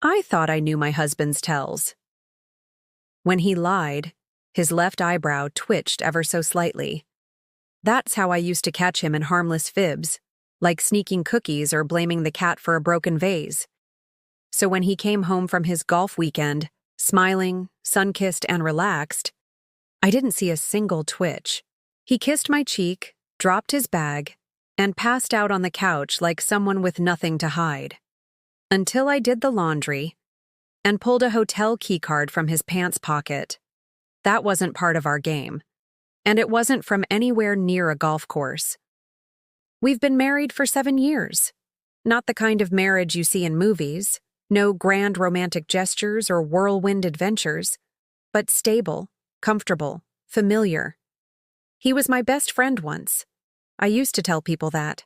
I thought I knew my husband's tells. When he lied, his left eyebrow twitched ever so slightly. That's how I used to catch him in harmless fibs, like sneaking cookies or blaming the cat for a broken vase. So when he came home from his golf weekend, smiling, sun-kissed, and relaxed, I didn't see a single twitch. He kissed my cheek, dropped his bag, and passed out on the couch like someone with nothing to hide. Until I did the laundry and pulled a hotel keycard from his pants pocket. That wasn't part of our game, and it wasn't from anywhere near a golf course. We've been married for 7 years. Not the kind of marriage you see in movies, no grand romantic gestures or whirlwind adventures, but stable, comfortable, familiar. He was my best friend once. I used to tell people that.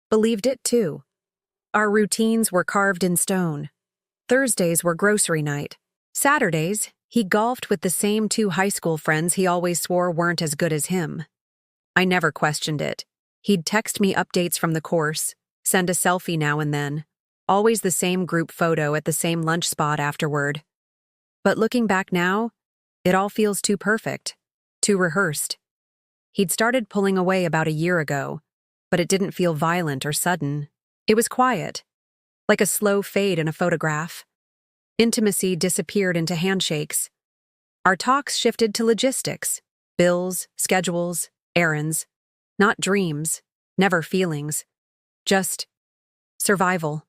Believed it too. Our routines were carved in stone. Thursdays were grocery night. Saturdays, he golfed with the same 2 high school friends he always swore weren't as good as him. I never questioned it. He'd text me updates from the course, send a selfie now and then, always the same group photo at the same lunch spot afterward. But looking back now, it all feels too perfect, too rehearsed. He'd started pulling away about a year ago, but it didn't feel violent or sudden. It was quiet, like a slow fade in a photograph. Intimacy disappeared into handshakes. Our talks shifted to logistics, bills, schedules, errands. Not dreams, never feelings. Just survival.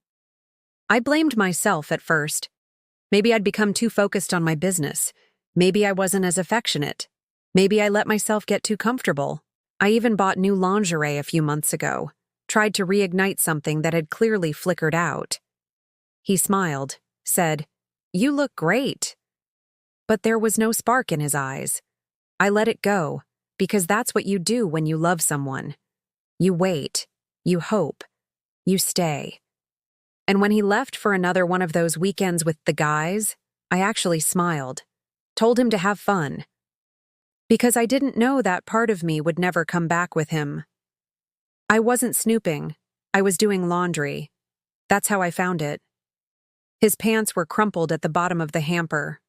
I blamed myself at first. Maybe I'd become too focused on my business. Maybe I wasn't as affectionate. Maybe I let myself get too comfortable. I even bought new lingerie a few months ago, tried to reignite something that had clearly flickered out. He smiled, said, "You look great." But there was no spark in his eyes. I let it go, because that's what you do when you love someone. You wait, you hope, you stay. And when he left for another one of those weekends with the guys, I actually smiled, told him to have fun. Because I didn't know that part of me would never come back with him. I wasn't snooping, I was doing laundry. That's how I found it. His pants were crumpled at the bottom of the hamper.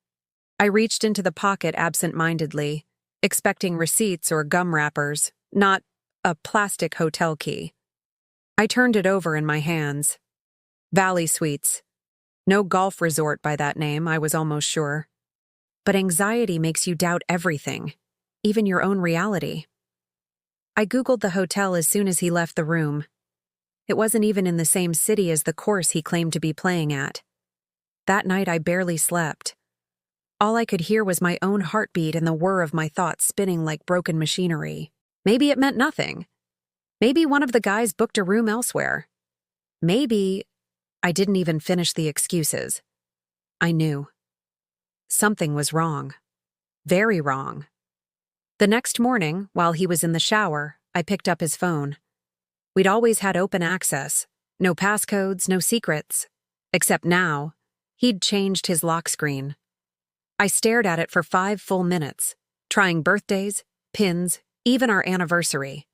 I reached into the pocket absent-mindedly, expecting receipts or gum wrappers, not a plastic hotel key. I turned it over in my hands. Valley Suites. No golf resort by that name, I was almost sure. But anxiety makes you doubt everything, even your own reality. I Googled the hotel as soon as he left the room. It wasn't even in the same city as the course he claimed to be playing at. That night I barely slept. All I could hear was my own heartbeat and the whir of my thoughts spinning like broken machinery. Maybe it meant nothing. Maybe one of the guys booked a room elsewhere. Maybe I didn't even finish the excuses. I knew. Something was wrong. Very wrong. The next morning, while he was in the shower, I picked up his phone. We'd always had open access. No passcodes, no secrets. Except now, he'd changed his lock screen. I stared at it for 5 full minutes, trying birthdays, pins, even our anniversary.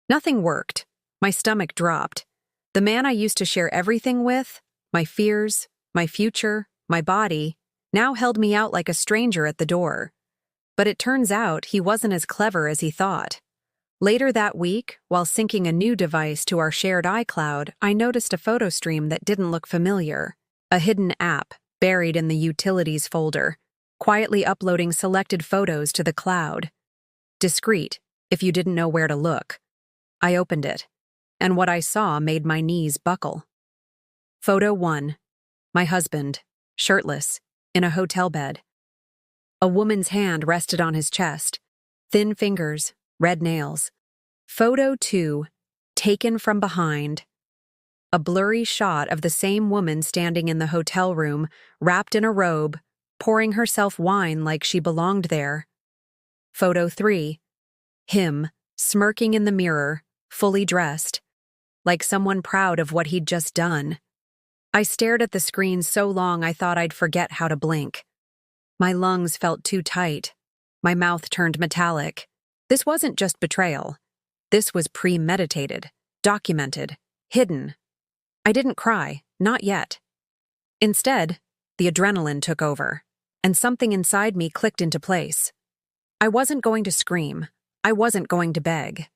Nothing worked. My stomach dropped. The man I used to share everything with, my fears, my future, my body, now held me out like a stranger at the door. But it turns out he wasn't as clever as he thought. Later that week, while syncing a new device to our shared iCloud, I noticed a photo stream that didn't look familiar. A hidden app buried in the Utilities folder, quietly uploading selected photos to the cloud. Discreet, if you didn't know where to look. I opened it, and what I saw made my knees buckle. Photo 1. My husband, shirtless, in a hotel bed. A woman's hand rested on his chest, thin fingers, red nails. Photo 2, taken from behind. A blurry shot of the same woman standing in the hotel room, wrapped in a robe, pouring herself wine like she belonged there. Photo 3, him, smirking in the mirror, fully dressed, like someone proud of what he'd just done. I stared at the screen so long I thought I'd forget how to blink. My lungs felt too tight. My mouth turned metallic. This wasn't just betrayal. This was premeditated, documented, hidden. I didn't cry, not yet. Instead, the adrenaline took over, and something inside me clicked into place. I wasn't going to scream. I wasn't going to beg.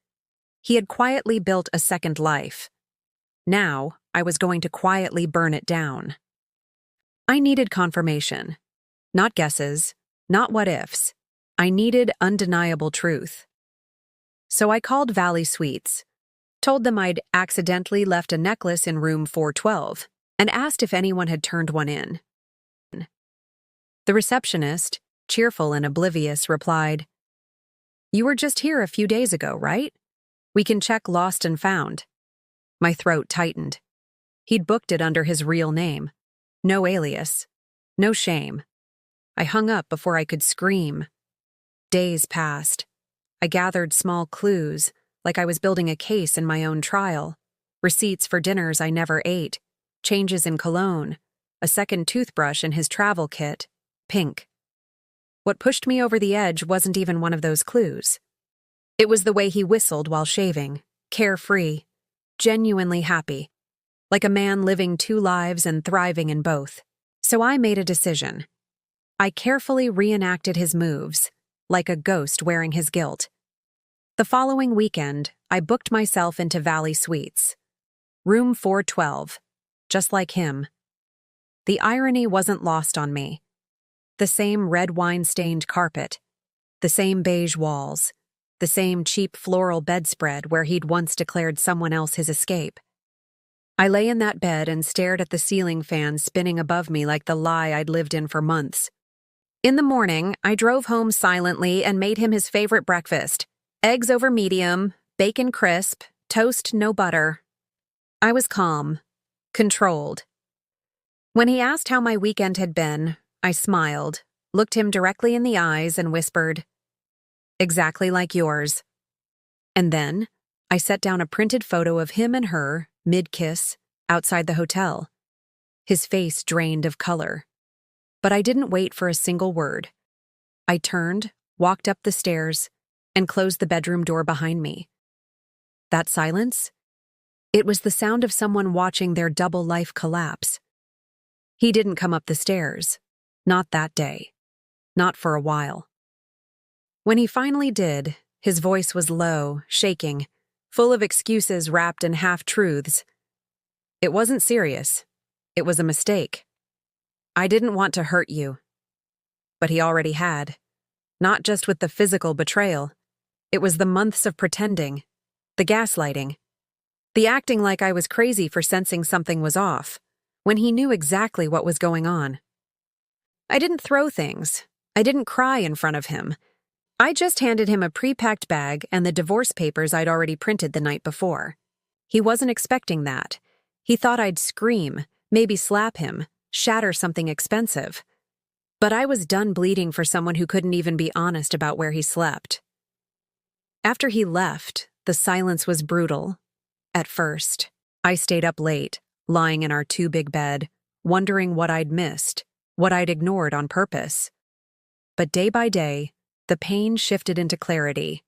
He had quietly built a second life. Now, I was going to quietly burn it down. I needed confirmation. Not guesses, not what-ifs. I needed undeniable truth. So I called Valley Suites, told them I'd accidentally left a necklace in room 412, and asked if anyone had turned one in. The receptionist, cheerful and oblivious, replied, "You were just here a few days ago, right? We can check lost and found." My throat tightened. He'd booked it under his real name. No alias. No shame. I hung up before I could scream. Days passed. I gathered small clues, like I was building a case in my own trial. Receipts for dinners I never ate, changes in cologne, a second toothbrush in his travel kit, pink. What pushed me over the edge wasn't even one of those clues. It was the way he whistled while shaving, carefree, genuinely happy, like a man living two lives and thriving in both. So I made a decision. I carefully reenacted his moves, like a ghost wearing his guilt. The following weekend, I booked myself into Valley Suites. Room 412, just like him. The irony wasn't lost on me. The same red wine-stained carpet, the same beige walls, the same cheap floral bedspread where he'd once declared someone else his escape. I lay in that bed and stared at the ceiling fan spinning above me like the lie I'd lived in for months. In the morning, I drove home silently and made him his favorite breakfast: eggs over medium, bacon crisp, toast no butter. I was calm, controlled. When he asked how my weekend had been, I smiled, looked him directly in the eyes, and whispered, "Exactly like yours." And then, I set down a printed photo of him and her, mid-kiss, outside the hotel. His face drained of color. But I didn't wait for a single word. I turned, walked up the stairs, and closed the bedroom door behind me. That silence? It was the sound of someone watching their double life collapse. He didn't come up the stairs. Not that day. Not for a while. When he finally did, his voice was low, shaking, full of excuses wrapped in half-truths. It wasn't serious. It was a mistake. I didn't want to hurt you. But he already had. Not just with the physical betrayal. It was the months of pretending, the gaslighting, the acting like I was crazy for sensing something was off, when he knew exactly what was going on. I didn't throw things. I didn't cry in front of him. I just handed him a pre-packed bag and the divorce papers I'd already printed the night before. He wasn't expecting that. He thought I'd scream, maybe slap him, shatter something expensive. But I was done bleeding for someone who couldn't even be honest about where he slept. After he left, the silence was brutal. At first, I stayed up late, lying in our two-big bed, wondering what I'd missed, what I'd ignored on purpose. But day by day, the pain shifted into clarity.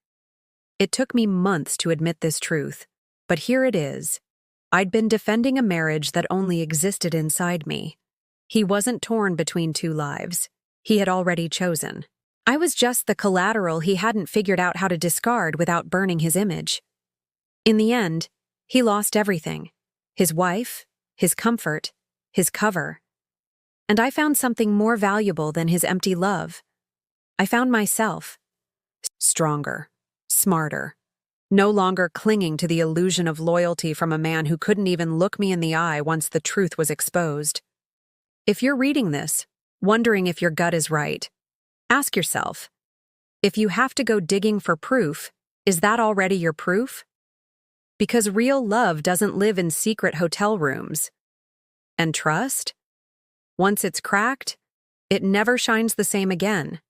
It took me months to admit this truth, but here it is. I'd been defending a marriage that only existed inside me. He wasn't torn between two lives. He had already chosen. I was just the collateral he hadn't figured out how to discard without burning his image. In the end, he lost everything. His wife, his comfort, his cover. And I found something more valuable than his empty love. I found myself. Stronger, smarter, no longer clinging to the illusion of loyalty from a man who couldn't even look me in the eye once the truth was exposed. If you're reading this, wondering if your gut is right, ask yourself, if you have to go digging for proof, is that already your proof? Because real love doesn't live in secret hotel rooms. And trust? Once it's cracked, it never shines the same again.